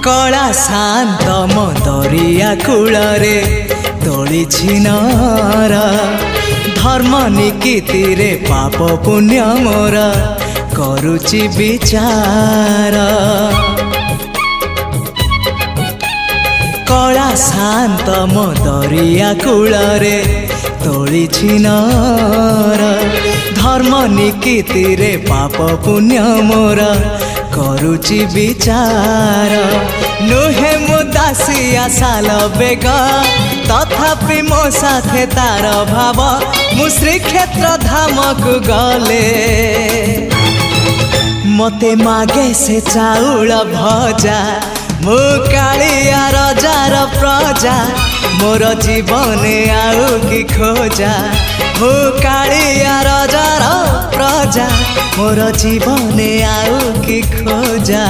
कला शांत मो दरिया कूलरे तोलिछि नर धर्म निकीति रे पाप पुण्य मोर करुछि विचार। कला शांत मो दरिया कूलरे तोलिछि नर धर्म निकीति रे पाप पुण्य मोर करुछि विचार। नुहे मु दासिया साल बेग तथापि मो साथे तार भाव मु श्रीक्षेत्र धाम को गले मते मागे से चाउल भजा मु कालिया रजार प्रजा मोर जीवन आउ कि खोजा मु कालिया रजार प्रजा मोर जीवन आउ कि खोजा।